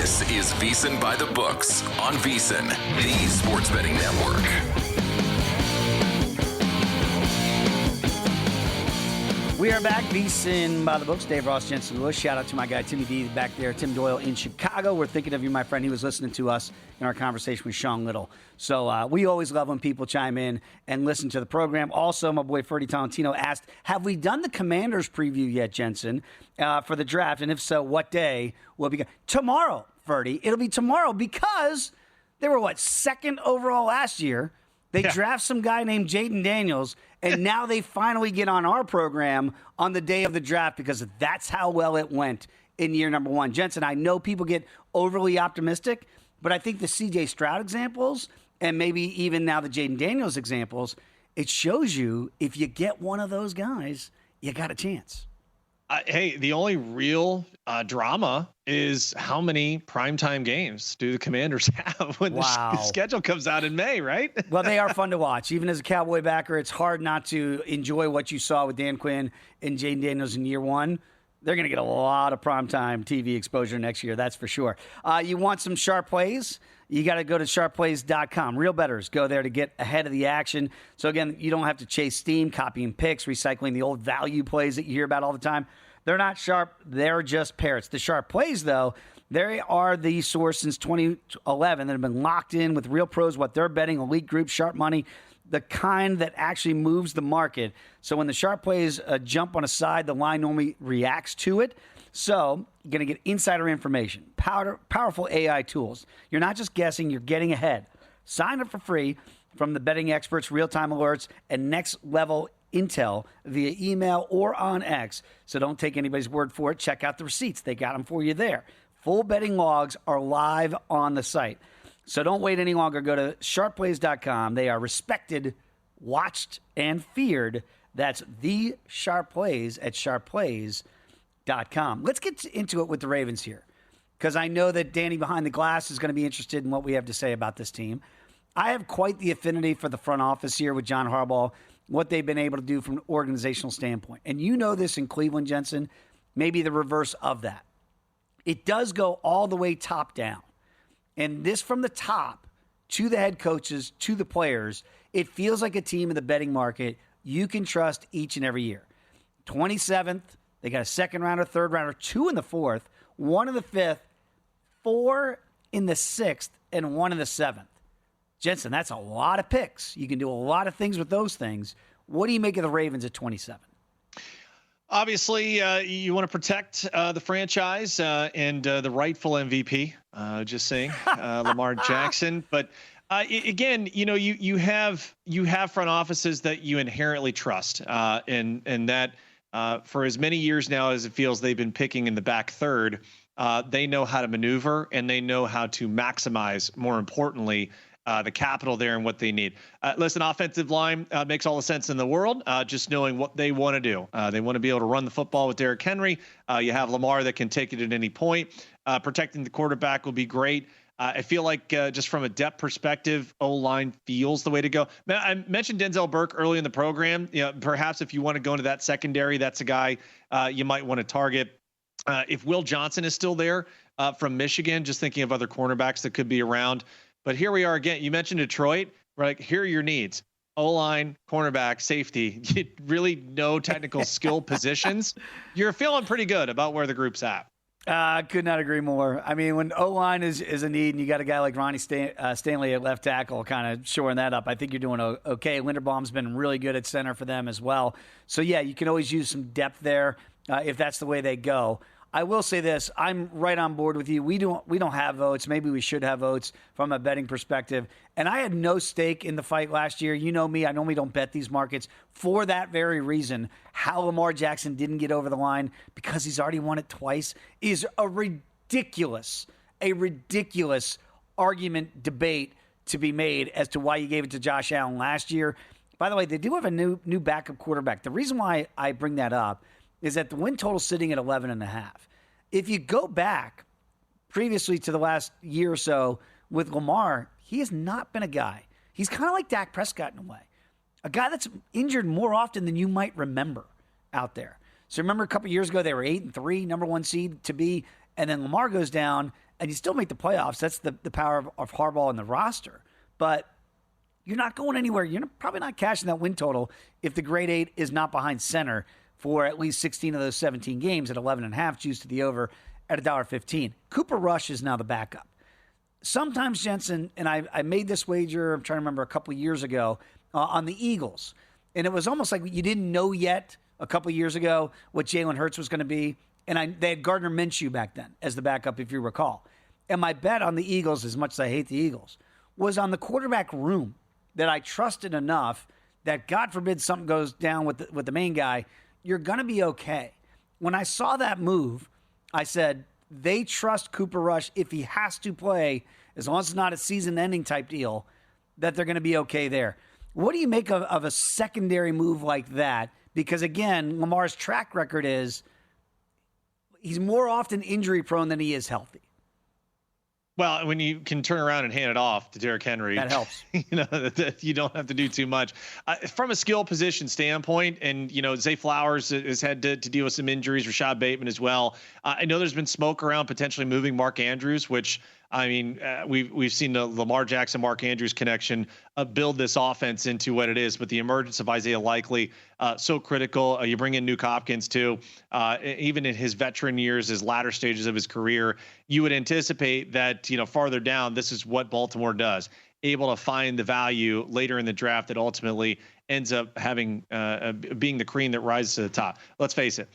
This is VSiN By The Books on VSiN, the sports betting network. We are back, VSiN By The Books. Dave Ross, Jensen Lewis. Shout out to my guy, Timmy D, back there. Tim Doyle in Chicago. We're thinking of you, my friend. He was listening to us in our conversation with Sean Little. So we always love when people chime in and listen to the program. Also, my boy Ferdy Tolentino asked, have we done the Commanders preview yet, Jensen, for the draft? And if so, what day will it be? Tomorrow, Ferdy. It'll be tomorrow because they were, second overall last year. They draft some guy named Jaden Daniels, and now they finally get on our program on the day of the draft because that's how well it went in year number one. Jensen, I know people get overly optimistic, but I think the C.J. Stroud examples and maybe even now the Jaden Daniels examples, it shows you if you get one of those guys, you got a chance. Hey, the only real drama is how many primetime games do the Commanders have when the schedule comes out in May, right? Well, they are fun to watch. Even as a Cowboy backer, it's hard not to enjoy what you saw with Dan Quinn and Jaden Daniels in year one. They're going to get a lot of primetime TV exposure next year, that's for sure. You want some sharp plays? You got to go to sharpplays.com. Real bettors go there to get ahead of the action. So, again, you don't have to chase steam, copying picks, recycling the old value plays that you hear about all the time. They're not sharp. They're just parrots. The sharp plays, though, they are the source since 2011 that have been locked in with real pros, what they're betting, elite group, sharp money, the kind that actually moves the market. So when the sharp plays jump on a side, the line normally reacts to it. So you're going to get insider information, powerful AI tools. You're not just guessing, you're getting ahead. Sign up for free from the betting experts, real-time alerts, and next-level intel via email or on X. So don't take anybody's word for it. Check out the receipts. They got them for you there. Full betting logs are live on the site. So don't wait any longer. Go to sharpplays.com. They are respected, watched, and feared. That's the Sharp Plays at sharpplays.com. Let's get into it with the Ravens here, because I know that Danny behind the glass is going to be interested in what we have to say about this team. I have quite the affinity for the front office here with John Harbaugh, what they've been able to do from an organizational standpoint. And you know this in Cleveland, Jensen, maybe the reverse of that. It does go all the way top down. And this from the top to the head coaches, to the players, it feels like a team in the betting market you can trust each and every year. 27th, they got a second rounder, third rounder, 2 in the 4th, 1 in the 5th, 4 in the 6th, and 1 in the 7th. Jensen, that's a lot of picks. You can do a lot of things with those things. What do you make of the Ravens at 27? Obviously, you want to protect the franchise and the rightful MVP. Just saying, Lamar Jackson. But again, you have front offices that you inherently trust, and that for as many years now as it feels they've been picking in the back third, they know how to maneuver and they know how to maximize. More importantly, the capital there and what they need. Listen, offensive line makes all the sense in the world, just knowing what they want to do. They want to be able to run the football with Derrick Henry. You have Lamar that can take it at any point. Protecting the quarterback will be great. I feel like just from a depth perspective, O-line feels the way to go. I mentioned Denzel Burke early in the program. Perhaps if you want to go into that secondary, that's a guy you might want to target. If Will Johnson is still there from Michigan, just thinking of other cornerbacks that could be around. But here we are again. You mentioned Detroit. We're like, here are your needs: O-line, cornerback, safety. Really no technical skill positions. You're feeling pretty good about where the group's at. I could not agree more. I mean, when O-line is a need and you got a guy like Ronnie Stanley at left tackle kind of shoring that up, I think you're doing okay. Linderbaum's been really good at center for them as well. So, yeah, you can always use some depth there if that's the way they go. I will say this. I'm right on board with you. We don't have votes. Maybe we should have votes from a betting perspective. And I had no stake in the fight last year. You know me. I normally don't bet these markets for that very reason. How Lamar Jackson didn't get over the line because he's already won it twice is a ridiculous argument, debate to be made as to why you gave it to Josh Allen last year. By the way, they do have a new backup quarterback. The reason why I bring that up is that the win total sitting at 11.5. If you go back previously to the last year or so with Lamar, he has not been a guy. He's kind of like Dak Prescott in a way. A guy that's injured more often than you might remember out there. So remember a couple years ago, they were 8-3, number 1 seed to be, and then Lamar goes down, and you still make the playoffs. That's the power of Harbaugh and the roster. But you're not going anywhere. You're probably not cashing that win total if the grade 8 is not behind center for at least 16 of those 17 games at 11.5, juice to the over at $1.15. Cooper Rush is now the backup. Sometimes Jensen, and I made this wager, I'm trying to remember, a couple of years ago on the Eagles. And it was almost like you didn't know yet a couple of years ago what Jalen Hurts was going to be. And they had Gardner Minshew back then as the backup, if you recall. And my bet on the Eagles, as much as I hate the Eagles, was on the quarterback room that I trusted enough that, God forbid, something goes down with the main guy, you're going to be okay. When I saw that move, I said, they trust Cooper Rush if he has to play, as long as it's not a season-ending type deal, that they're going to be okay there. What do you make of a secondary move like that? Because, again, Lamar's track record is he's more often injury-prone than he is healthy. Well, when you can turn around and hand it off to Derrick Henry, that helps. You don't have to do too much. From a skill position standpoint, and, Zay Flowers has had to deal with some injuries, Rashad Bateman as well. I know there's been smoke around potentially moving Mark Andrews, which, we've seen the Lamar Jackson, Mark Andrews connection build this offense into what it is. But the emergence of Isaiah Likely, so critical. You bring in Nuke Hopkins too. Even in his veteran years, his latter stages of his career, you would anticipate that, farther down, this is what Baltimore does. Able to find the value later in the draft that ultimately ends up having being the cream that rises to the top. Let's face it.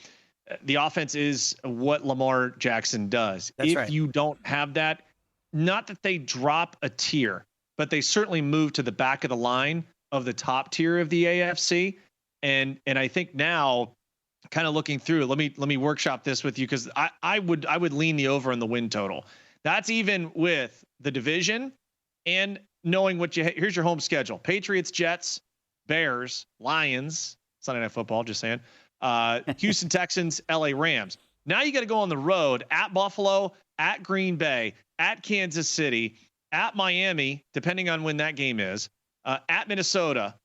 The offense is what Lamar Jackson does. That's if right. you don't have that, not that they drop a tier, but they certainly move to the back of the line of the top tier of the AFC. And I think now, kind of looking through, let me workshop this with you, because I would lean the over in the win total. That's even with the division and knowing here's your home schedule: Patriots, Jets, Bears, Lions, Sunday Night Football, just saying, Houston Texans, LA Rams. Now you got to go on the road at Buffalo, at Green Bay, at Kansas City, at Miami, depending on when that game is, at Minnesota.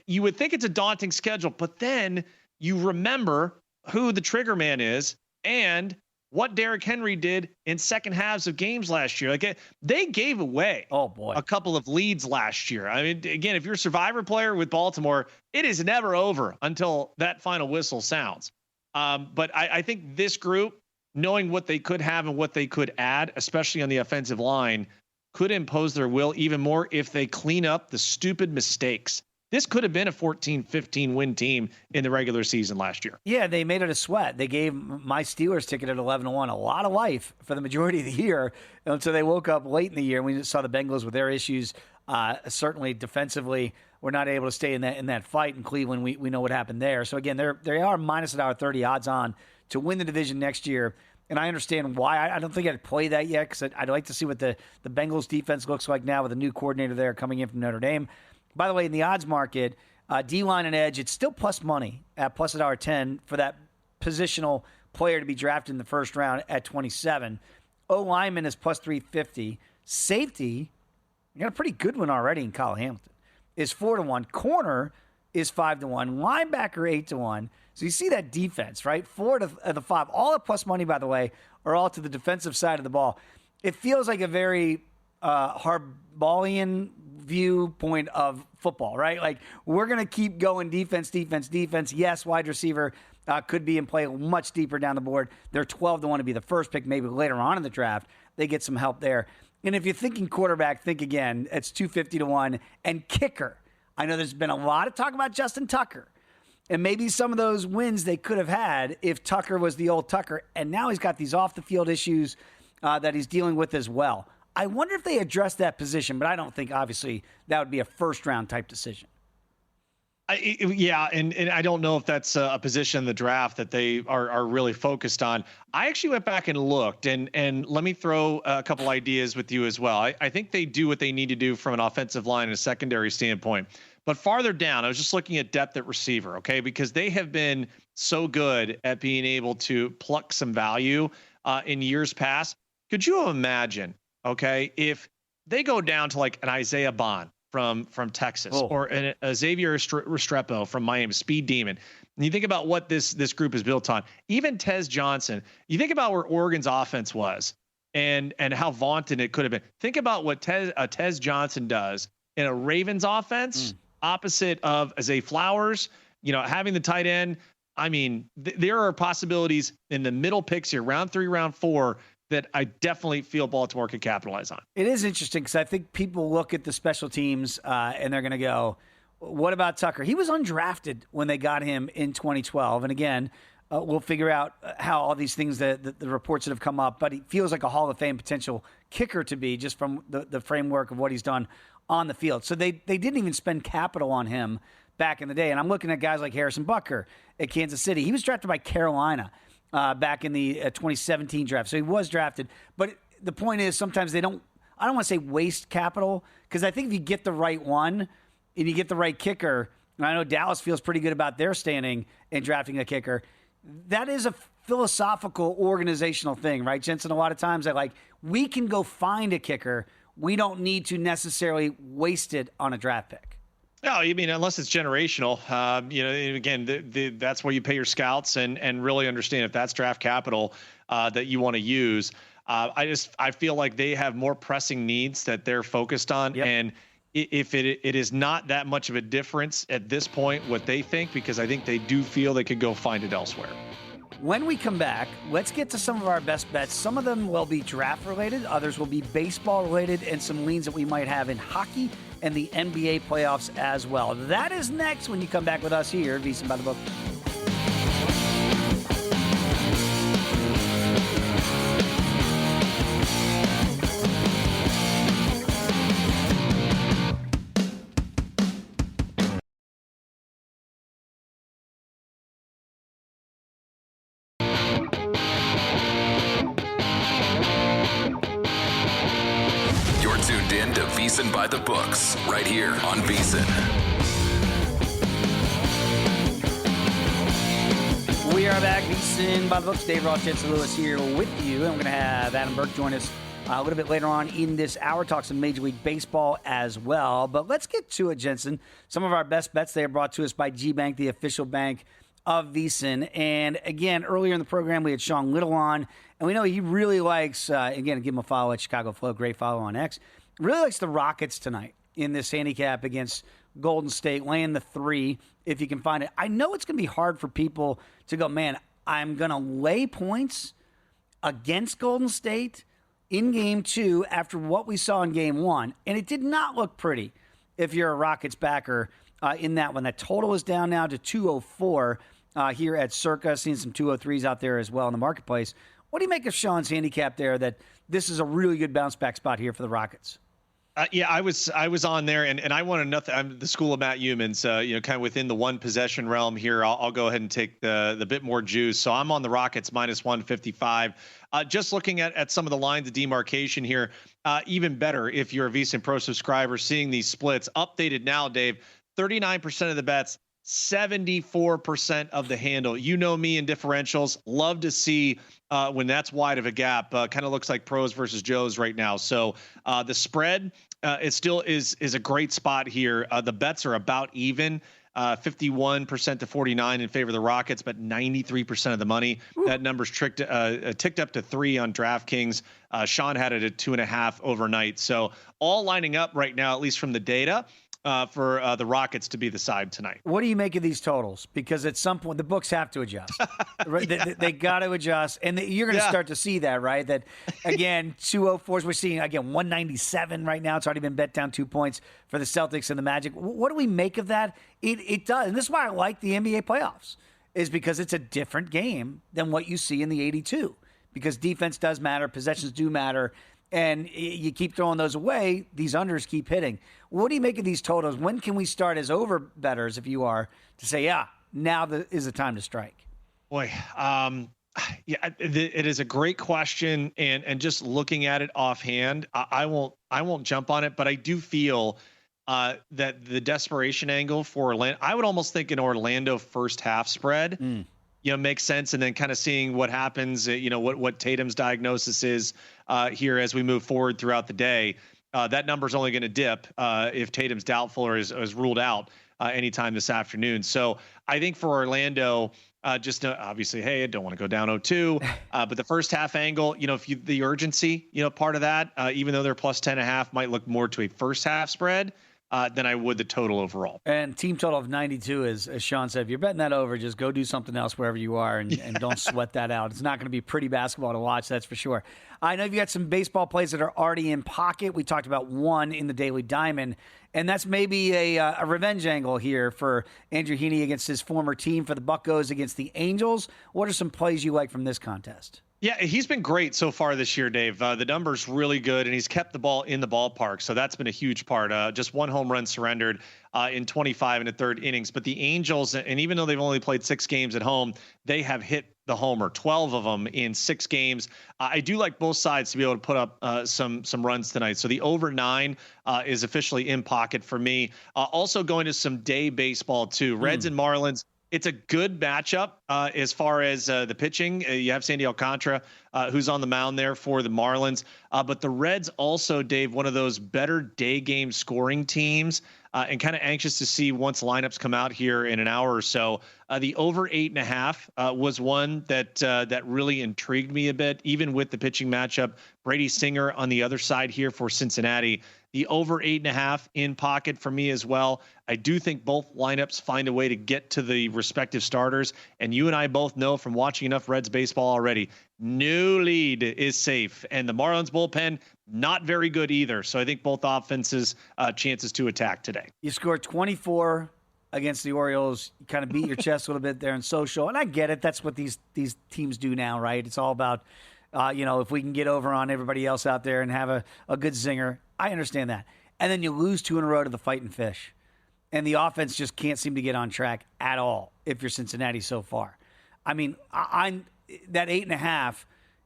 You would think it's a daunting schedule, but then you remember who the trigger man is and what Derrick Henry did in second halves of games last year. Like, they gave away a couple of leads last year. I mean, again, if you're a survivor player with Baltimore, it is never over until that final whistle sounds. But I think this group, knowing what they could have and what they could add, especially on the offensive line, could impose their will even more if they clean up the stupid mistakes. This could have been a 14-15 win team in the regular season last year. Yeah, they made it a sweat. They gave my Steelers ticket at 11-1 a lot of life for the majority of the year until they woke up late in the year. We saw the Bengals with their issues. Certainly defensively, we're not able to stay in that fight in Cleveland. We know what happened there. So again, they are minus $1.30 odds on to win the division next year. And I understand why. I don't think I'd play that yet, because I'd like to see what the Bengals defense looks like now with a new coordinator there coming in from Notre Dame. By the way, in the odds market, D-line and edge, it's still plus money at plus $1.10 for that positional player to be drafted in the first round at 27. O-lineman is plus 350. Safety, you got a pretty good one already in Kyle Hamilton, is 4-1. Corner is 5-1. Linebacker 8-1. So you see that defense, right? 4 to the 5. All the plus money, by the way, are all to the defensive side of the ball. It feels like a very Harbaulian viewpoint of football, right? Like, we're going to keep going defense. Yes, wide receiver could be in play much deeper down the board. They're 12-1 to be the first pick. Maybe later on in the draft, they get some help there. And if you're thinking quarterback, think again. It's 250-1. And kicker, I know there's been a lot of talk about Justin Tucker. And maybe some of those wins they could have had if Tucker was the old Tucker. And now he's got these off-the-field issues that he's dealing with as well. I wonder if they address that position, but I don't think, obviously, that would be a first-round type decision. Yeah, and I don't know if that's a position in the draft that they are really focused on. I actually went back and looked, and let me throw a couple ideas with you as well. I think they do what they need to do from an offensive line and a secondary standpoint. But farther down, I was just looking at depth at receiver, okay, because they have been so good at being able to pluck some value in years past. Could you imagine, okay, if they go down to like an Isaiah Bond from Texas or a Xavier Restrepo from Miami, Speed Demon, and you think about what this group is built on, even Tez Johnson, you think about where Oregon's offense was and how vaunted it could have been. Think about what Tez Johnson does in a Ravens offense opposite of Zay Flowers, having the tight end. I mean, there are possibilities in the middle picks here, round 3, round 4, that I definitely feel Baltimore could capitalize on. It is interesting because I think people look at the special teams and they're going to go, what about Tucker? He was undrafted when they got him in 2012. And again, we'll figure out how all these things, the reports that have come up, but he feels like a Hall of Fame potential kicker to be just from the framework of what he's done on the field. So they didn't even spend capital on him back in the day. And I'm looking at guys like Harrison Butker at Kansas City. He was drafted by Carolina back in the 2017 draft. So he was drafted. But the point is sometimes I don't want to say waste capital, because I think if you get the right one and you get the right kicker, and I know Dallas feels pretty good about their standing in drafting a kicker, that is a philosophical organizational thing, right, Jensen? A lot of times we can go find a kicker. We don't need to necessarily waste it on a draft pick. No, you mean unless it's generational. Again, that's where you pay your scouts and really understand if that's draft capital that you want to use. I feel like they have more pressing needs that they're focused on. Yep. And if it is not that much of a difference at this point, what they think, because I think they do feel they could go find it elsewhere. When we come back, let's get to some of our best bets. Some of them will be draft related, others will be baseball related, and some leans that we might have in hockey and the NBA playoffs as well. That is next when you come back with us here at VSiN By The Books. VSiN By The Books, right here on VSiN. We are back, VSiN By The Books. Dave Ross, Jensen Lewis here with you. And we're going to have Adam Burke join us a little bit later on in this hour, talk some Major League Baseball as well. But let's get to it, Jensen. Some of our best bets, they are brought to us by G-Bank, the official bank of VSiN. And again, earlier in the program, we had Sean Little on, and we know he really likes, again, give him a follow at Chicago Flow, great follow on X. Really likes the Rockets tonight in this handicap against Golden State, laying the 3 if you can find it. I know it's going to be hard for people to go, man, I'm going to lay points against Golden State in Game 2 after what we saw in Game 1. And it did not look pretty if you're a Rockets backer in that one. That total is down now to 204 here at Circa. Seeing some 203s out there as well in the marketplace. What do you make of Sean's handicap there, that this is a really good bounce back spot here for the Rockets? Yeah, I was on there, and I wanted nothing. I'm the school of Matt Humans, kind of within the one possession realm here. I'll go ahead and take the bit more juice. So I'm on the Rockets minus 155. Just looking at some of the lines of demarcation here, even better if you're a VSiN Pro subscriber, seeing these splits updated now, Dave. 39% of the bets, 74% of the handle. You know me in differentials. Love to see when that's wide of a gap. Kind of looks like pros versus Joes right now. So the spread, it still is a great spot here. The bets are about even. 51% to 49 in favor of the Rockets, but 93% of the money. Ooh. That number's ticked up to 3 on DraftKings. Sean had it at 2.5 overnight. So all lining up right now, at least from the data, for the Rockets to be the side tonight. What do you make of these totals? Because at some point, the books have to adjust. Right? Yeah. They got to adjust. And you're going to start to see that, right? That, again, 204s. We're seeing, again, 197 right now. It's already been bet down 2 points for the Celtics and the Magic. What do we make of that? It does. And this is why I like the NBA playoffs, is because it's a different game than what you see in the 82. Because defense does matter. Possessions do matter. And you keep throwing those away, these unders keep hitting. What do you make of these totals? When can we start as over bettors, if you are, to say, now is the time to strike? Boy, it is a great question. And just looking at it offhand, I won't jump on it, but I do feel that the desperation angle for Orlando, I would almost think an Orlando first half spread. Makes sense. And then kind of seeing what happens, what Tatum's diagnosis is here as we move forward throughout the day. That number's only going to dip if Tatum's doubtful or is ruled out anytime this afternoon. So I think for Orlando, Obviously, hey, I don't want to go down 0-2. But the first half angle, if the urgency, part of that, even though they're plus 10.5, might look more to a first half spread than I would the total overall. And team total of 92 is, as Sean said, if you're betting that over, just go do something else wherever you are and don't sweat that out. It's not going to be pretty basketball to watch, that's for sure. I know you've got some baseball plays that are already in pocket. We talked about one in the Daily Diamond, and that's maybe a revenge angle here for Andrew Heaney against his former team for the Buccos against the Angels. What are some plays you like from this contest? Yeah, he's been great so far this year, Dave. The number's really good, and he's kept the ball in the ballpark, so that's been a huge part. Just one home run surrendered in 25 and a third innings. But the Angels, and even though they've only played 6 games at home, they have hit the homer, 12 of them in 6 games. I do like both sides to be able to put up some runs tonight. So the over 9 is officially in pocket for me. Also going to some day baseball too. Reds and Marlins. It's a good matchup as far as the pitching. You have Sandy Alcantara, who's on the mound there for the Marlins. But the Reds also, Dave, one of those better day game scoring teams, and kind of anxious to see once lineups come out here in an hour or so. The over 8.5 was one that really intrigued me a bit, even with the pitching matchup. Brady Singer on the other side here for Cincinnati. The over 8.5 in pocket for me as well. I do think both lineups find a way to get to the respective starters. And you and I both know from watching enough Reds baseball already, no lead is safe. And the Marlins bullpen, not very good either. So I think both offenses chances to attack today. You scored 24 against the Orioles. You kind of beat your chest a little bit there in social. And I get it. That's what these teams do now, right? It's all about, if we can get over on everybody else out there and have a good zinger. I understand that. And then you lose 2 in a row to the Fighting Fish. And the offense just can't seem to get on track at all if you're Cincinnati so far. I mean, I'm that 8.5,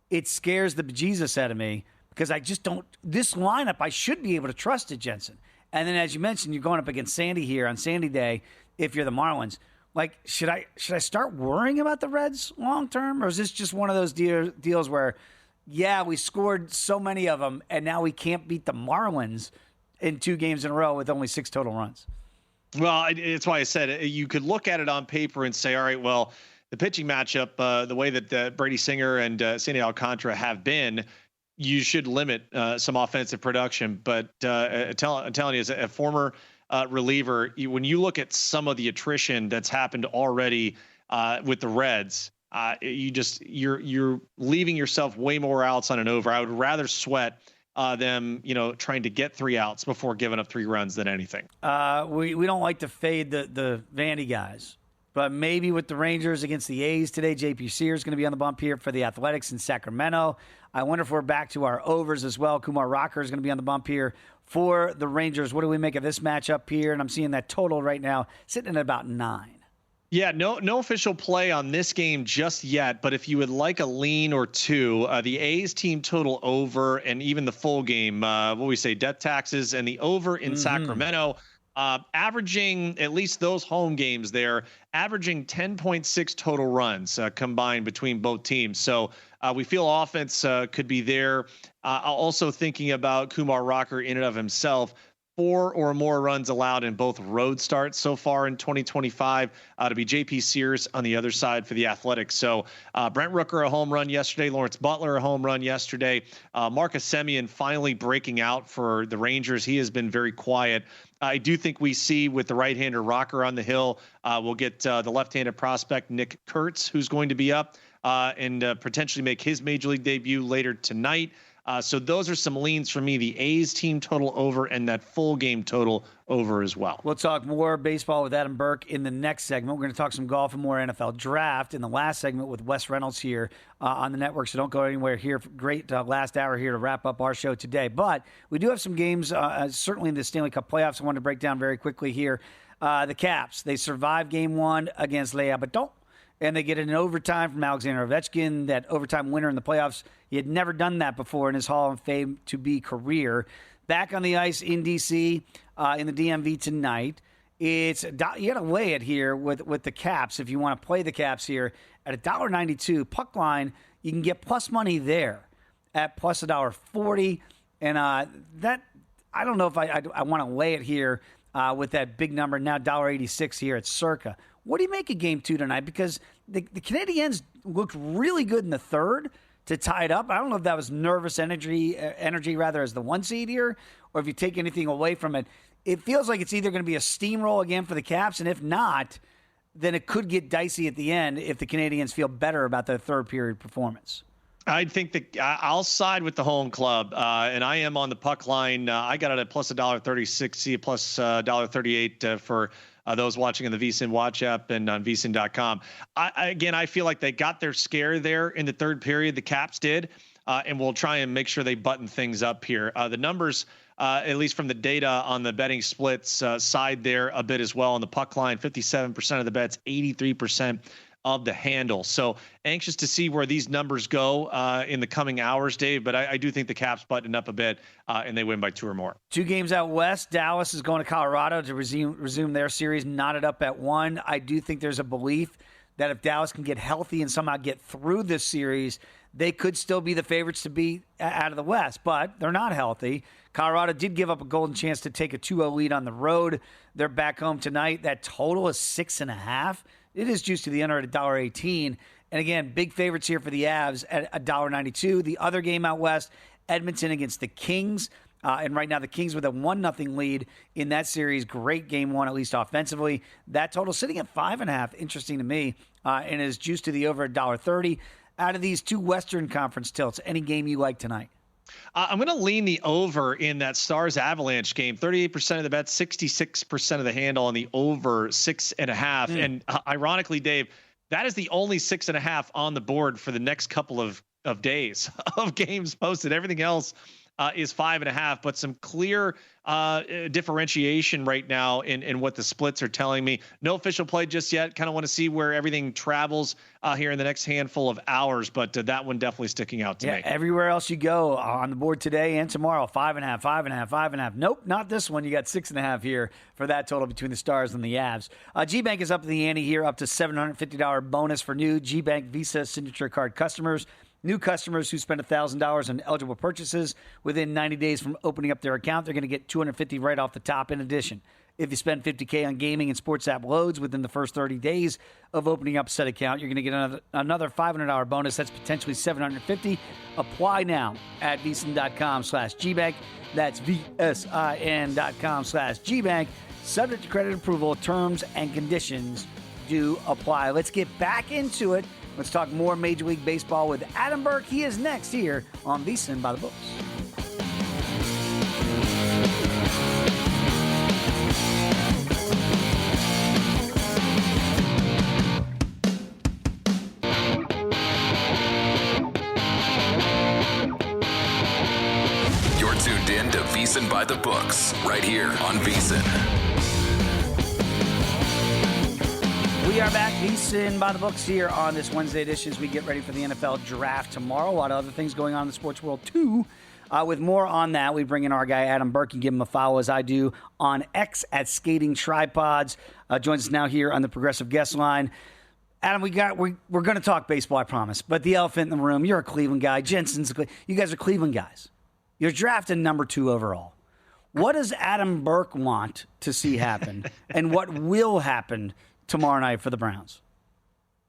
it scares the bejesus out of me because I just don't – this lineup, I should be able to trust it, Jensen. And then as you mentioned, you're going up against Sandy here on Sandy Day if you're the Marlins. Like, should I start worrying about the Reds long term? Or is this just one of those deals where – yeah, we scored so many of them, and now we can't beat the Marlins in 2 games in a row with only 6 total runs? Well, it's why I said you could look at it on paper and say, all right, well, the pitching matchup, the way that Brady Singer and Sandy Alcantara have been, you should limit some offensive production. But I'm telling you, as a former reliever, when you look at some of the attrition that's happened already with the Reds, you're leaving yourself way more outs on an over. I would rather sweat them, trying to get 3 outs before giving up 3 runs than anything. We don't like to fade the Vandy guys, but maybe with the Rangers against the A's today, JP Sears is going to be on the bump here for the Athletics in Sacramento. I wonder if we're back to our overs as well. Kumar Rocker is going to be on the bump here for the Rangers. What do we make of this matchup here? And I'm seeing that total right now sitting at about 9. Yeah, no official play on this game just yet, but if you would like a lean or two, the A's team total over and even the full game, death taxes and the over in Sacramento, averaging at least those home games there, averaging 10.6 total runs combined between both teams. So we feel offense could be there. Also thinking about Kumar Rocker in and of himself. 4 or more runs allowed in both road starts so far in 2025 to be JP Sears on the other side for the Athletics. So Brent Rooker, a home run yesterday. Lawrence Butler, a home run yesterday. Marcus Semien finally breaking out for the Rangers. He has been very quiet. I do think we see with the right-hander Rocker on the hill, we'll get the left-handed prospect Nick Kurtz, who's going to be up and potentially make his major league debut later tonight. So those are some leans for me, the A's team total over and that full game total over as well. We'll talk more baseball with Adam Burke in the next segment. We're going to talk some golf and more NFL draft in the last segment with Wes Reynolds here on the network. So don't go anywhere here. Great last hour here to wrap up our show today. But we do have some games, certainly in the Stanley Cup playoffs, I want to break down very quickly here. The Caps, they survived game 1 against Les Habitants. And they get an overtime from Alexander Ovechkin, that overtime winner in the playoffs. He had never done that before in his Hall of Fame to be career. Back on the ice in D.C. In the DMV tonight. You got to lay it here with the Caps if you want to play the Caps here at $1.92 puck line. You can get plus money there at plus $1.40, and that I don't know if I want to lay it here with that big number now $1.86 here at Circa. What do you make of Game 2 tonight? Because the Canadiens looked really good in the third to tie it up. I don't know if that was nervous energy rather as the 1 seed here, or if you take anything away from it. It feels like it's either going to be a steamroll again for the Caps, and if not, then it could get dicey at the end if the Canadiens feel better about their third period performance. I think that I'll side with the home club, and I am on the puck line. I got it at plus $1.36, see plus $1.38 for those watching in the VSiN Watch app and on VSiN.com. I feel like they got their scare there in the third period. The Caps did, and we'll try and make sure they button things up here. The numbers, at least from the data on the betting splits side there a bit as well on the puck line, 57% of the bets, 83% of the handle. So anxious to see where these numbers go in the coming hours, Dave. But I do think the Caps button up a bit and they win by 2 or more. 2 games out west. Dallas is going to Colorado to resume their series, knotted up at 1. I do think there's a belief that if Dallas can get healthy and somehow get through this series, they could still be the favorites to beat out of the West, but they're not healthy. Colorado did give up a golden chance to take a 2-0 lead on the road. They're back home tonight. That total is 6.5. It is juiced to the under at $1.18. And again, big favorites here for the Avs at $1.92. The other game out west, Edmonton against the Kings. And right now the Kings with a 1-0 lead in that series. Great game one, at least offensively. That total sitting at 5.5. Interesting to me. And is juiced to the over at $1.30. Out of these 2 Western Conference tilts, any game you like tonight? I'm going to lean the over in that Stars Avalanche game. 38% of the bets, 66% of the handle on the over 6.5. And ironically, Dave, that is the only 6.5 on the board for the next couple of days of games posted. Everything else is 5.5, but some clear differentiation right now in what the splits are telling me. No official play just yet. Kind of want to see where everything travels here in the next handful of hours, but that one definitely sticking out to me. Everywhere else you go on the board today and tomorrow, 5.5, 5.5, 5.5. Nope, not this one. You got 6.5 here for that total between the Stars and the Avs. G-Bank is up to the ante here, up to $750 bonus for new G-Bank Visa Signature Card customers. New customers who spend $1,000 on eligible purchases within 90 days from opening up their account, they're going to get $250 right off the top. In addition, if you spend $50K on gaming and sports app loads within the first 30 days of opening up said account, you're going to get another $500 bonus. That's potentially $750. Apply now at VSiN.com/GBank. That's VSIN.com/GBank. Subject to credit approval, terms and conditions do apply. Let's get back into it. Let's talk more Major League Baseball with Adam Burke. He is next here on VSiN By The Books. You're tuned in to VSiN By The Books, right here on VSiN. We are back, VSiN By The Books here on this Wednesday edition as we get ready for the NFL Draft tomorrow. A lot of other things going on in the sports world, too. With more on that, we bring in our guy, Adam Burke, and give him a follow, as I do, on X at Skating Tripods. Joins us now here on the Progressive Guest Line. Adam, we're going to talk baseball, I promise. But the elephant in the room, you're a Cleveland guy. Jensen's you guys are Cleveland guys. You're drafted number 2 overall. What does Adam Burke want to see happen, and what will happen tomorrow night for the Browns?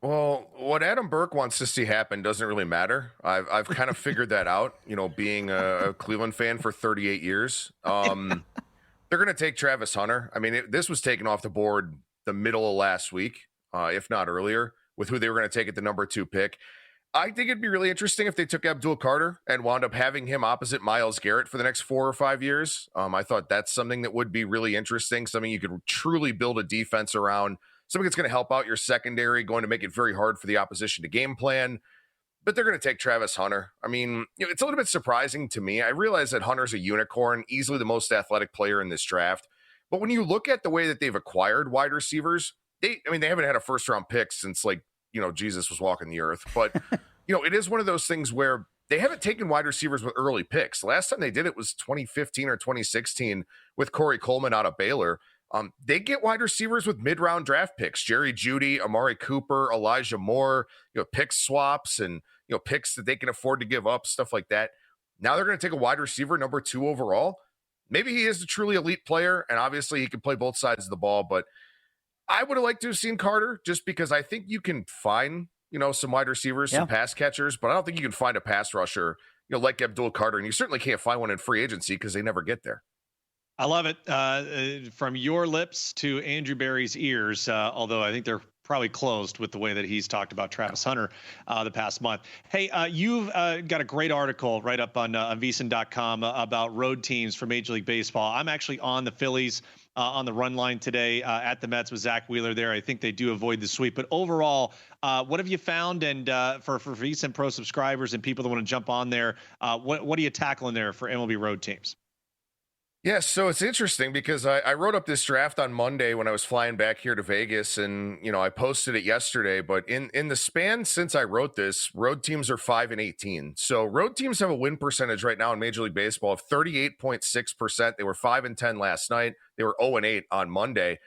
Well, what Adam Burke wants to see happen doesn't really matter. I've kind of figured that out, being a Cleveland fan for 38 years. They're going to take Travis Hunter. I mean, this was taken off the board the middle of last week, if not earlier, with who they were going to take at the number 2 pick. I think it'd be really interesting if they took Abdul Carter and wound up having him opposite Myles Garrett for the next 4 or 5 years. I thought that's something that would be really interesting, something you could truly build a defense around. Something that's going to help out your secondary, going to make it very hard for the opposition to game plan. But they're going to take Travis Hunter. I mean, it's a little bit surprising to me. I realize that Hunter's a unicorn, easily the most athletic player in this draft. But when you look at the way that they've acquired wide receivers, they haven't had a first-round pick since, Jesus was walking the earth. But, it is one of those things where they haven't taken wide receivers with early picks. The last time they did it was 2015 or 2016 with Corey Coleman out of Baylor. They get wide receivers with mid-round draft picks, Jerry Jeudy, Amari Cooper, Elijah Moore, pick swaps and, picks that they can afford to give up, stuff like that. Now they're going to take a wide receiver, number 2 overall. Maybe he is a truly elite player, and obviously he can play both sides of the ball, but I would have liked to have seen Carter just because I think you can find, some wide receivers, some pass catchers, but I don't think you can find a pass rusher, like Abdul Carter. And you certainly can't find one in free agency because they never get there. I love it. From your lips to Andrew Berry's ears, although I think they're probably closed with the way that he's talked about Travis Hunter the past month. Hey, you've got a great article right up on VSiN.com about road teams for Major League Baseball. I'm actually on the Phillies on the run line today at the Mets with Zach Wheeler there. I think they do avoid the sweep. But overall, what have you found? And for VSiN Pro subscribers and people that want to jump on there, what are you tackling there for MLB road teams? Yeah, so it's interesting because I wrote up this draft on Monday when I was flying back here to Vegas, and I posted it yesterday. But in the span since I wrote this, road teams are 5-18. So road teams have a win percentage right now in Major League Baseball of 38.6%. They were 5-10 last night. They were 0-8 on Monday.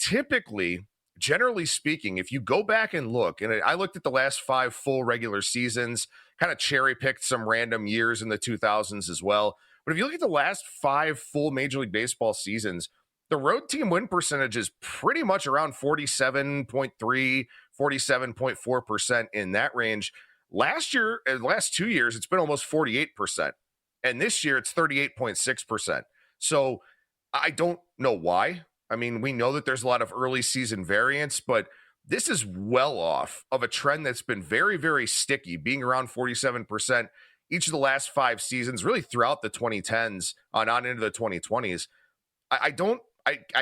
Typically, generally speaking, if you go back and look, and I looked at the last 5 full regular seasons, kind of cherry picked some random years in the 2000s as well. But if you look at the last 5 full Major League Baseball seasons, the road team win percentage is pretty much around 47.3, 47.4% in that range. Last year, last 2 years, it's been almost 48%. And this year, it's 38.6%. So I don't know why. I mean, we know that there's a lot of early season variance, but this is well off of a trend that's been very, very sticky, being around 47%. Each of the last 5 seasons, really throughout the 2010s on into the 2020s. I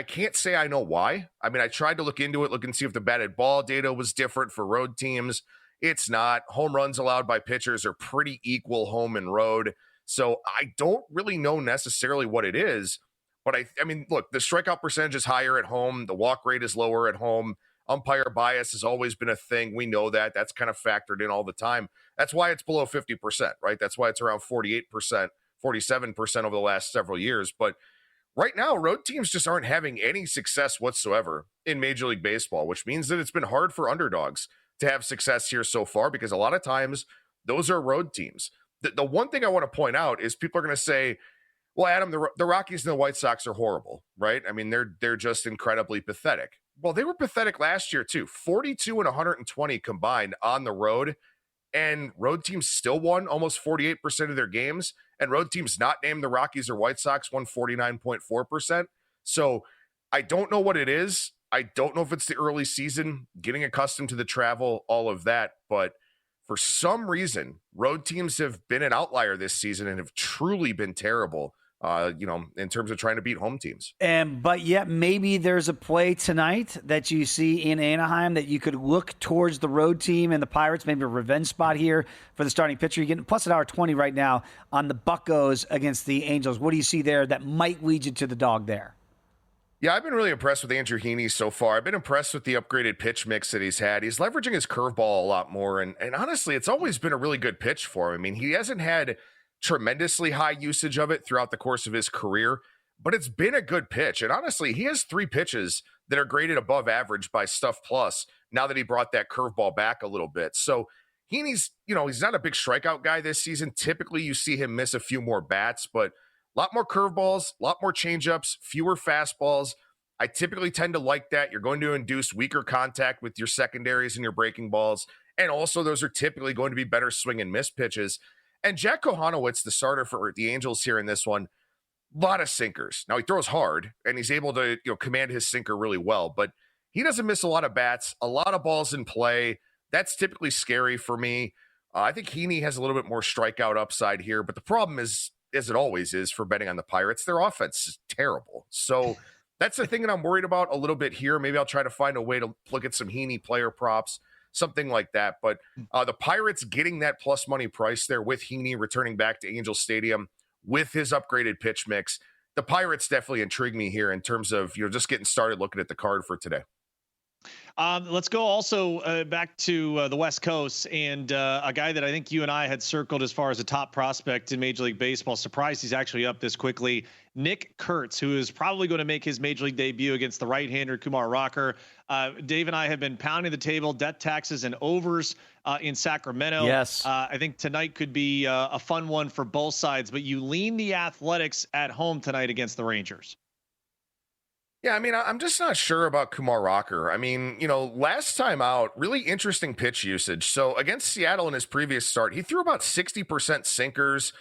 can't say I know why. I mean, I tried to look into it, look and see if the batted ball data was different for road teams. It's not. Home runs allowed by pitchers are pretty equal home and road. So I don't really know necessarily what it is. But I mean, look, the strikeout percentage is higher at home. The walk rate is lower at home. Umpire bias has always been a thing. We know that. That's kind of factored in all the time. That's why it's below 50%, right? That's why it's around 48%, 47% over the last several years. But right now, road teams just aren't having any success whatsoever in Major League Baseball, which means that it's been hard for underdogs to have success here so far because a lot of times those are road teams. The one thing I want to point out is people are going to say, well, Adam, the Rockies and the White Sox are horrible, right? I mean, they're just incredibly pathetic. Well, they were pathetic last year, too. 42 and 120 combined on the road, and road teams still won almost 48% of their games, and road teams not named the Rockies or White Sox won 49.4%. So I don't know what it is. I don't know if it's the early season, getting accustomed to the travel, all of that, but for some reason, road teams have been an outlier this season and have truly been terrible. In terms of trying to beat home teams. But yet maybe there's a play tonight that you see in Anaheim that you could look towards the road team and the Pirates, maybe a revenge spot here for the starting pitcher. You're getting plus $1.20 right now on the Buccos against the Angels. What do you see there that might lead you to the dog there? Yeah, I've been really impressed with Andrew Heaney so far. I've been impressed with the upgraded pitch mix that he's had. He's leveraging his curveball a lot more, and honestly, it's always been a really good pitch for him. I mean, he hasn't had tremendously high usage of it throughout the course of his career, but it's been a good pitch. And honestly, he has 3 pitches that are graded above average by Stuff Plus now that he brought that curveball back a little bit. So Heaney's, he's not a big strikeout guy this season. Typically, you see him miss a few more bats, but a lot more curveballs, a lot more changeups, fewer fastballs. I typically tend to like that. You're going to induce weaker contact with your secondaries and your breaking balls. And also, those are typically going to be better swing and miss pitches. And Jack Kohanowitz, the starter for the Angels here in this one, a lot of sinkers. Now, he throws hard, and he's able to command his sinker really well, but he doesn't miss a lot of bats, a lot of balls in play. That's typically scary for me. I think Heaney has a little bit more strikeout upside here, but the problem is, as it always is for betting on the Pirates, their offense is terrible. So that's the thing that I'm worried about a little bit here. Maybe I'll try to find a way to look at some Heaney player props, something like that. But the Pirates getting that plus money price there with Heaney returning back to Angel Stadium with his upgraded pitch mix. The Pirates definitely intrigue me here in terms of, just getting started looking at the card for today. Let's go also back to the West Coast and a guy that I think you and I had circled as far as a top prospect in Major League Baseball. Surprised he's actually up this quickly. Nick Kurtz, who is probably going to make his Major League debut against the right-hander Kumar Rocker. Dave and I have been pounding the table, death taxes and overs in Sacramento. Yes. I think tonight could be a fun one for both sides, but you lean the Athletics at home tonight against the Rangers. Yeah, I mean, I'm just not sure about Kumar Rocker. I mean, last time out, really interesting pitch usage. So against Seattle in his previous start, he threw about 60% sinkers.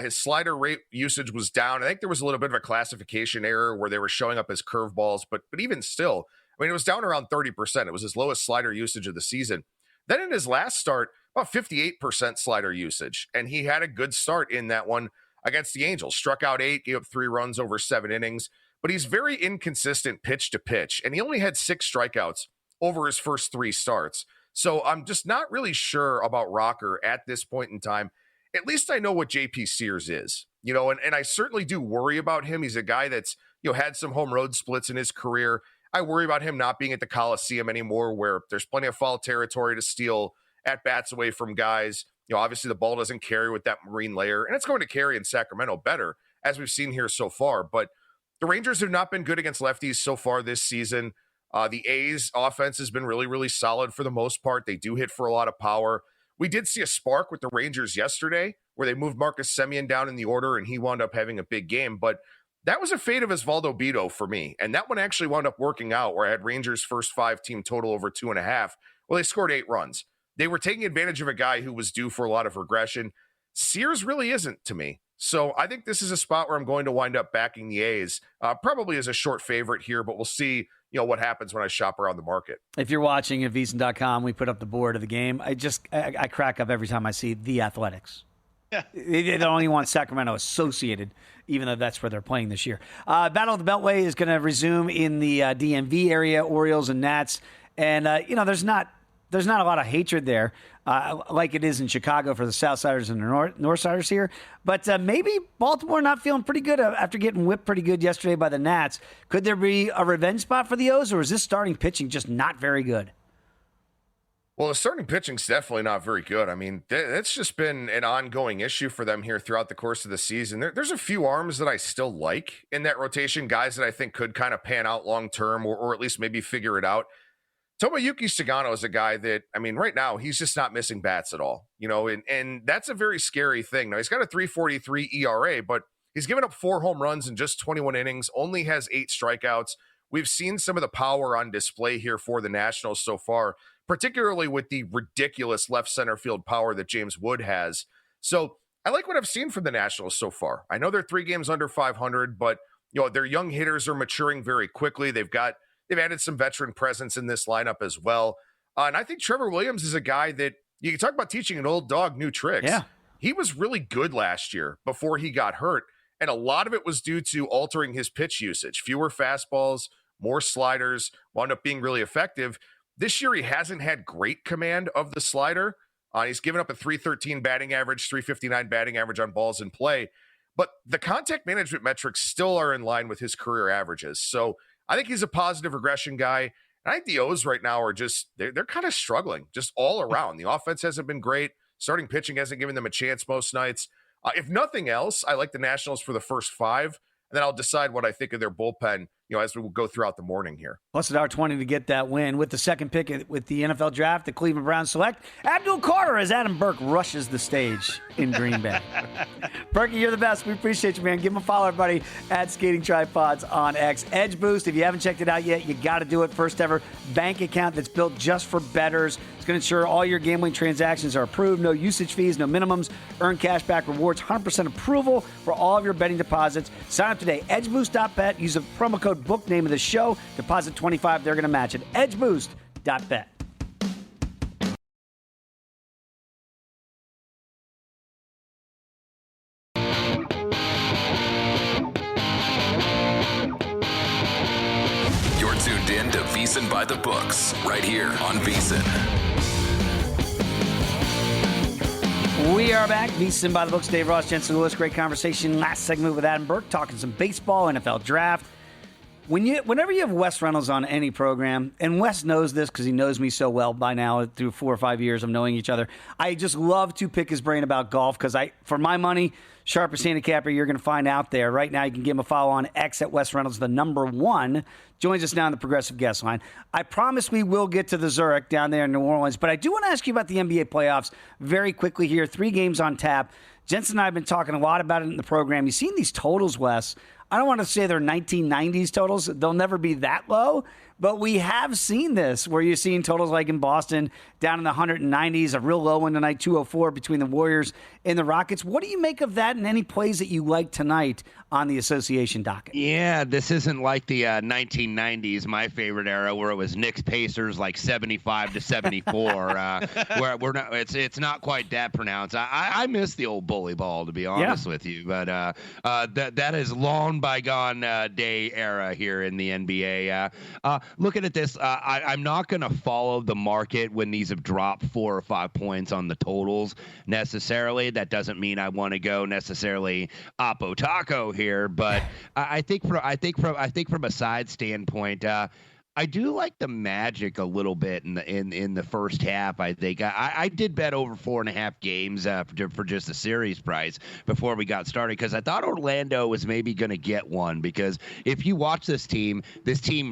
His slider rate usage was down. I think there was a little bit of a classification error where they were showing up as curveballs, but even still, I mean, it was down around 30%. It was his lowest slider usage of the season. Then in his last start, about 58% slider usage, and he had a good start in that one against the Angels. Struck out 8, gave up 3 runs over 7 innings. But he's very inconsistent pitch to pitch, and he only had 6 strikeouts over his first 3 starts. So I'm just not really sure about Rocker at this point in time. At least I know what JP Sears is, and I certainly do worry about him. He's a guy that's, had some home road splits in his career. I worry about him not being at the Coliseum anymore, where there's plenty of foul territory to steal at bats away from guys. Obviously the ball doesn't carry with that marine layer, and it's going to carry in Sacramento better, as we've seen here so far. But the Rangers have not been good against lefties so far this season. The A's offense has been really, really solid for the most part. They do hit for a lot of power. We did see a spark with the Rangers yesterday where they moved Marcus Semien down in the order and he wound up having a big game. But that was a fate of Osvaldo Bido for me. And that one actually wound up working out where I had Rangers first 5 team total over 2.5. Well, they scored 8 runs. They were taking advantage of a guy who was due for a lot of regression. Sears really isn't to me. So I think this is a spot where I'm going to wind up backing the A's, probably as a short favorite here, but we'll see, what happens when I shop around the market. If you're watching at VSiN.com, we put up the board of the game. I crack up every time I see the Athletics. Yeah. They don't even want Sacramento associated, even though that's where they're playing this year. Battle of the Beltway is going to resume in the DMV area, Orioles and Nats. And, there's not a lot of hatred there, like it is in Chicago for the Southsiders and the Northsiders here. But maybe Baltimore not feeling pretty good after getting whipped pretty good yesterday by the Nats. Could there be a revenge spot for the O's, or is this starting pitching just not very good? Well, the starting pitching's definitely not very good. I mean, that's just been an ongoing issue for them here throughout the course of the season. There's a few arms that I still like in that rotation, guys that I think could kind of pan out long-term or at least maybe figure it out. Tomoyuki Sagano is a guy that, I mean, right now, he's just not missing bats at all, and that's a very scary thing. Now, he's got a 3.43 ERA, but he's given up 4 home runs in just 21 innings, only has 8 strikeouts. We've seen some of the power on display here for the Nationals so far, particularly with the ridiculous left center field power that James Wood has. So I like what I've seen from the Nationals so far. I know they're 3 games under 500, but, their young hitters are maturing very quickly. They've added some veteran presence in this lineup as well. And I think Trevor Williams is a guy that you can talk about teaching an old dog new tricks. Yeah. He was really good last year before he got hurt. And a lot of it was due to altering his pitch usage. Fewer fastballs, more sliders, wound up being really effective. This year, he hasn't had great command of the slider. He's given up a 313 batting average, 359 batting average on balls in play. But the contact management metrics still are in line with his career averages. So I think he's a positive regression guy. And I think the O's right now are just, they're kind of struggling just all around. The offense hasn't been great. Starting pitching hasn't given them a chance most nights. If nothing else, I like the Nationals for the first 5. And then I'll decide what I think of their bullpen, as we will go throughout the morning here. Plus $1.20 to get that win. With the second pick with the NFL draft, the Cleveland Browns select Abdul Carter as Adam Burke rushes the stage in Green Bay. Burke, you're the best. We appreciate you, man. Give him a follow, everybody, at Skating Tripods on X. Edge Boost, if you haven't checked it out yet, you got to do it. First ever bank account that's built just for bettors. It's going to ensure all your gambling transactions are approved. No usage fees, no minimums. Earn cash back rewards. 100% approval for all of your betting deposits. Sign up today. EdgeBoost.bet. Use a promo code book, name of the show. Deposit $25. They're going to match it. EdgeBoost.bet. You're tuned in to VSiN By The Books, right here on VSiN. We are back. VSiN By The Books. Dave Ross, Jensen Lewis. Great conversation. Last segment with Adam Burke, talking some baseball, NFL draft. Whenever you have Wes Reynolds on any program, and Wes knows this because he knows me so well by now through 4 or 5 years of knowing each other, I just love to pick his brain about golf because for my money, sharpest handicapper you're going to find out there. Right now, you can give him a follow on X at Wes Reynolds, the number 1. Joins us now on the Progressive Guest Line. I promise we will get to the Zurich down there in New Orleans, but I do want to ask you about the NBA playoffs very quickly here. 3 games on tap. Jensen and I have been talking a lot about it in the program. You've seen these totals, Wes. I don't want to say they're 1990s totals. They'll never be that low. But we have seen this where you're seeing totals like in Boston down in the 190s, a real low one tonight, 204 between the Warriors and the Rockets. What do you make of that and any plays that you like tonight on the association docket? Yeah, this isn't like the 1990s, my favorite era, where it was Knicks Pacers like 75-74. Where we're not, it's not quite that pronounced. I miss the old bully ball, to be honest with you. But that is long bygone day era here in the NBA. Looking at this, I'm not going to follow the market when these have dropped 4 or 5 points on the totals necessarily. That doesn't mean I want to go necessarily Oppo Taco here, but I think from a side standpoint, I do like the Magic a little bit in the first half. I think I did bet over 4.5 games for just the series price before we got started because I thought Orlando was maybe going to get one, because if you watch this team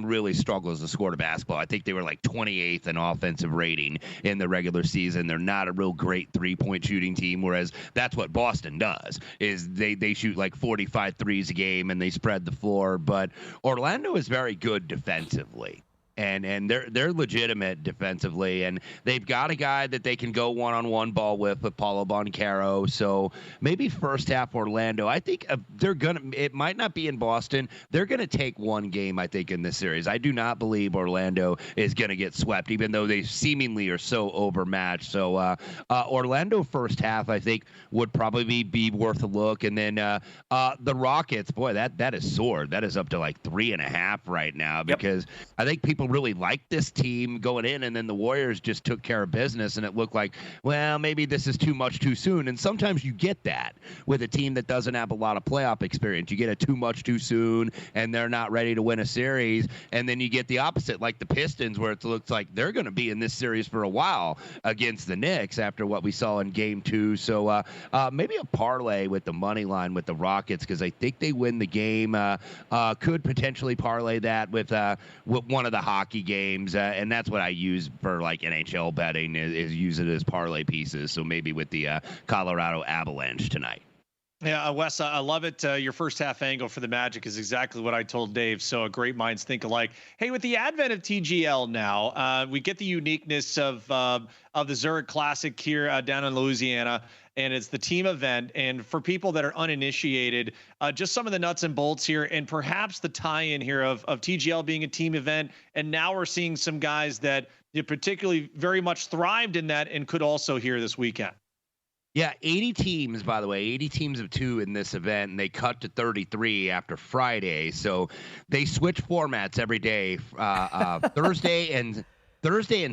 really struggles to score the basketball. I think they were like 28th in offensive rating in the regular season. They're not a real great 3-point shooting team, whereas that's what Boston does. Is they shoot like 45 threes a game and they spread the floor, but Orlando is very good defensively. And they're legitimate defensively, and they've got a guy that they can go one-on-one ball with Paulo Banchero. So maybe first half Orlando. I think it might not be in Boston. They're gonna take one game, I think, in this series. I do not believe Orlando is gonna get swept, even though they seemingly are so overmatched. So Orlando first half, I think, would probably be worth a look. And then the Rockets, boy, that is soared. That is up to like 3.5 right now, because I think people really liked this team going in, and then the Warriors just took care of business, and it looked like, well, maybe this is too much too soon. And sometimes you get that with a team that doesn't have a lot of playoff experience. You get it too much too soon, and they're not ready to win a series. And then you get the opposite, like the Pistons, where it looks like they're going to be in this series for a while against the Knicks after what we saw in Game 2. So maybe a parlay with the money line with the Rockets, because I think they win the game. Could potentially parlay that with one of the hockey games, and that's what I use for like NHL betting, is use it as parlay pieces. So maybe with the Colorado Avalanche tonight. Yeah, Wes, I love it. Your first half angle for the Magic is exactly what I told Dave. So great minds think alike. Hey, with the advent of TGL now, we get the uniqueness of the Zurich Classic here down in Louisiana, and it's the team event. And for people that are uninitiated, just some of the nuts and bolts here, and perhaps the tie-in here of TGL being a team event. And now we're seeing some guys that particularly very much thrived in that and could also here this weekend. Yeah, 80 teams, by the way, 80 teams of 2 in this event, and they cut to 33 after Friday. So they switch formats every day. Thursday and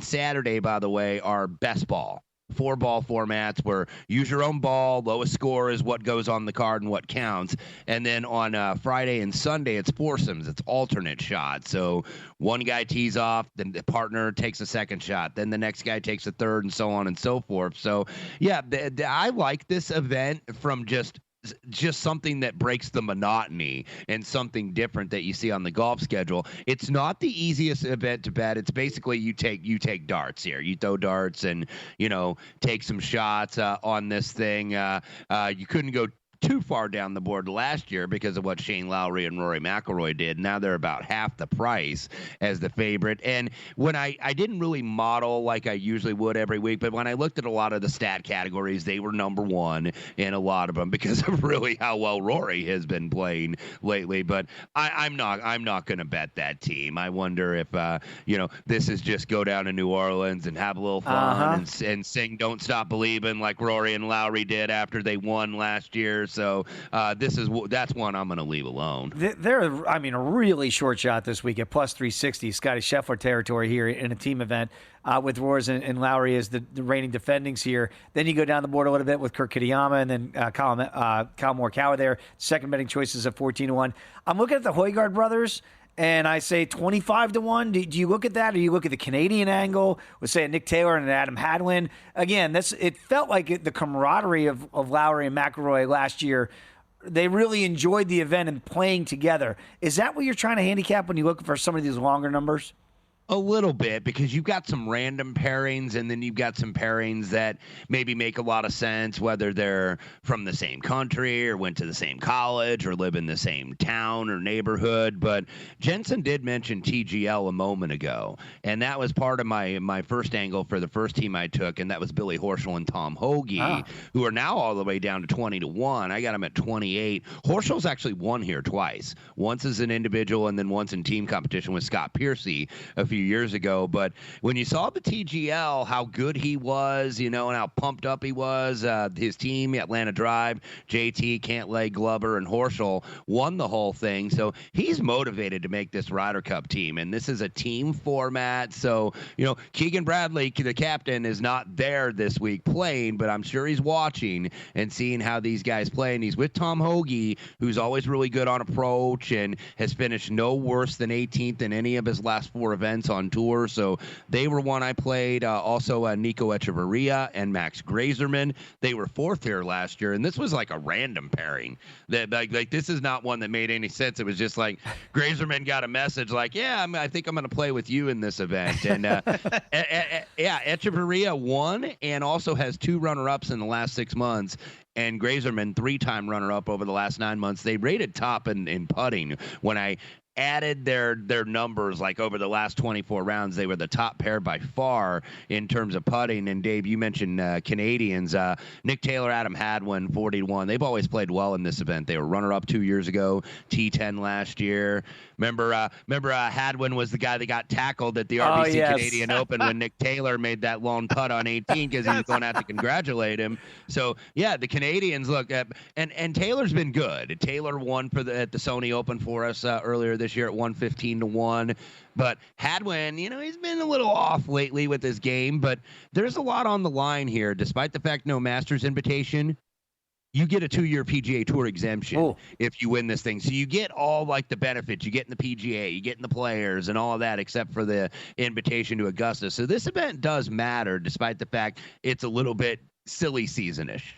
Saturday, by the way, are best ball. 4-ball formats where use your own ball, lowest score is what goes on the card and what counts. And then on Friday and Sunday, it's foursomes. It's alternate shots. So one guy tees off, then the partner takes a second shot, then the next guy takes a third, and so on and so forth. So, yeah, I like this event from just something that breaks the monotony and something different that you see on the golf schedule. It's not the easiest event to bet. It's basically you take darts here. You throw darts and, take some shots on this thing. You couldn't go too far down the board last year because of what Shane Lowry and Rory McIlroy did. Now they're about half the price as the favorite. And when I didn't really model like I usually would every week, but when I looked at a lot of the stat categories, they were number one in a lot of them because of really how well Rory has been playing lately. But I'm not going to bet that team. I wonder if this is just go down to New Orleans and have a little fun and sing "Don't Stop Believing" like Rory and Lowry did after they won last year. So that's one I'm going to leave alone. They're a really short shot this week at plus 360. Scotty Scheffler territory here in a team event with Roars and Lowry as the reigning defendings here. Then you go down the board a little bit with Kurt Kitayama and then Kyle Morikawa there. Second betting choices of 14-1. I'm looking at the Højgaard brothers, and I say 25-1. Do you look at that, or you look at the Canadian angle with, say, Nick Taylor and Adam Hadwin? Again, it felt like the camaraderie of Lowry and McIlroy last year. They really enjoyed the event and playing together. Is that what you're trying to handicap when you look for some of these longer numbers? A little bit, because you've got some random pairings, and then you've got some pairings that maybe make a lot of sense, whether they're from the same country or went to the same college or live in the same town or neighborhood. But Jensen did mention TGL a moment ago, and that was part of my first angle for the first team I took, and that was Billy Horschel and Tom Hoagie, who are now all the way down to 20-1. I got them at 28. Horschel's actually won here twice, once as an individual and then once in team competition with Scott Piercy a few years ago. But when you saw the TGL, how good he was, and how pumped up he was, his team, Atlanta Drive, JT, Cantlay, Glover, and Horschel won the whole thing. So he's motivated to make this Ryder Cup team, and this is a team format. So, Keegan Bradley, the captain, is not there this week playing, but I'm sure he's watching and seeing how these guys play. And he's with Tom Hoagie, who's always really good on approach and has finished no worse than 18th in any of his last 4 events on tour. So they were one I played. Also Nico Echeverria and Max Grazerman. They were 4th here last year, and this was like a random pairing. That like this is not one that made any sense. It was just like Grazerman got a message like, "Yeah, I think I'm going to play with you in this event." And Echeverria won and also has 2 runner-ups in the last 6 months. And Grazerman, 3-time runner-up over the last 9 months. They rated top in putting. When I added their numbers, like over the last 24 rounds, they were the top pair by far in terms of putting. And Dave, you mentioned Canadians. Nick Taylor, Adam Hadwin, 40-1. They've always played well in this event. They were runner-up 2 years ago, T10 last year. Remember Hadwin was the guy that got tackled at the RBC Canadian Open when Nick Taylor made that long putt on 18 because he was going to have to congratulate him. So, yeah, the Canadians look at – and Taylor's been good. Taylor won at the Sony Open for us earlier this year at 115-1. But Hadwin, he's been a little off lately with his game, but there's a lot on the line here. Despite the fact no Masters invitation, you get a 2-year PGA Tour exemption if you win this thing. So you get all like the benefits. You get in the PGA, you get in the players and all of that except for the invitation to Augusta. So this event does matter despite the fact it's a little bit silly season-ish.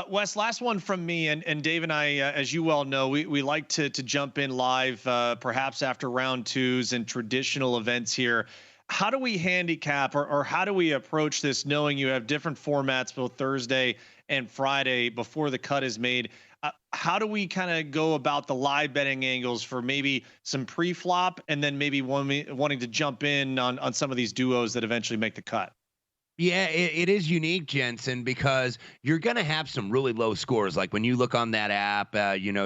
Wes, last one from me, and Dave and I, as you well know, we like to jump in live, perhaps after round 2s and traditional events here. How do we handicap or how do we approach this, knowing you have different formats both Thursday and Friday before the cut is made? How do we kind of go about the live betting angles for maybe some pre-flop and then maybe wanting to jump in on some of these duos that eventually make the cut? Yeah, it is unique, Jensen, because you're going to have some really low scores. Like when you look on that app,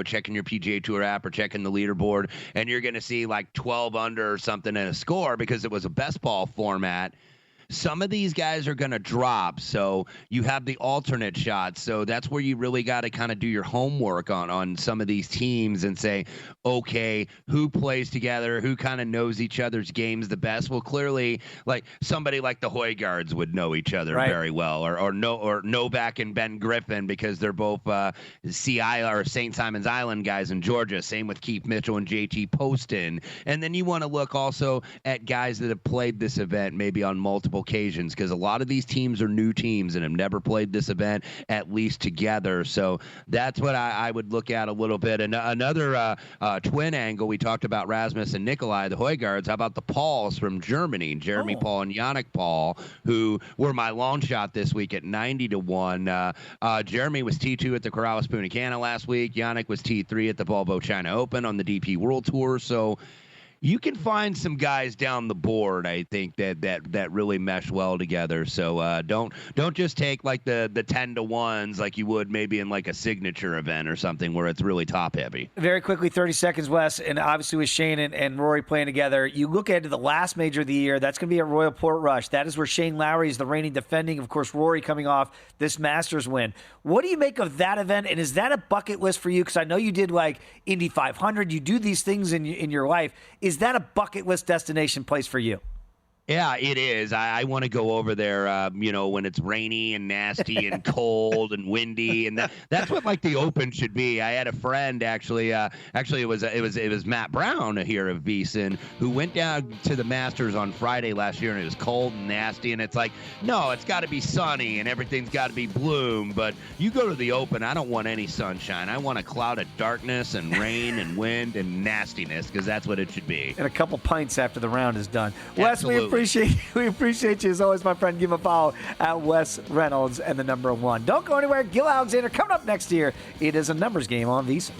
checking your PGA Tour app or checking the leaderboard, and you're going to see like 12 under or something in a score because it was a best ball format. Some of these guys are going to drop, so you have the alternate shots. So that's where you really got to kind of do your homework on some of these teams and say, okay, who plays together, who kind of knows each other's games the best. Well, clearly, like somebody like the Højgaards would know each other very well, or Novak and Ben Griffin because they're both St. Simon's Island guys in Georgia. Same with Keith Mitchell and JT Poston. And then you want to look also at guys that have played this event maybe on multiple occasions, because a lot of these teams are new teams and have never played this event at least together. So that's what I would look at a little bit. And another twin angle, we talked about Rasmus and Nikolai, the Højgaards. How about the Pauls from Germany, Jeremy Paul and Yannick Paul, who were my long shot this week at 90-1. Jeremy was T2 at the Corrales Punta Cana last week. Yannick was T3 at the Volvo China Open on the DP World Tour. So you can find some guys down the board, I think, that really mesh well together. So don't just take like the 10-1s like you would maybe in like a signature event or something where it's really top heavy. Very quickly, 30 seconds, Wes, and obviously with Shane and Rory playing together, you look ahead to the last major of the year. That's going to be at Royal Portrush. That is where Shane Lowry is the reigning defending. Of course, Rory coming off this Masters win. What do you make of that event, and is that a bucket list for you? Because I know you did like Indy 500. You do these things in your life. Is that a bucket list destination place for you? Yeah, it is. I want to go over there, when it's rainy and nasty and cold and windy, and that's what like the Open should be. I had a friend actually it was Matt Brown here of VSiN who went down to the Masters on Friday last year, and it was cold and nasty, and it's like, no, it's got to be sunny and everything's got to be bloom. But you go to the Open, I don't want any sunshine. I want a cloud of darkness and rain and wind and nastiness, because that's what it should be. And a couple pints after the round is done. Absolutely. Wes, we appreciate you as always, my friend. Give him a follow at Wes Reynolds and the number 1. Don't go anywhere. Gil Alexander coming up next year. It is a numbers game on VSiN.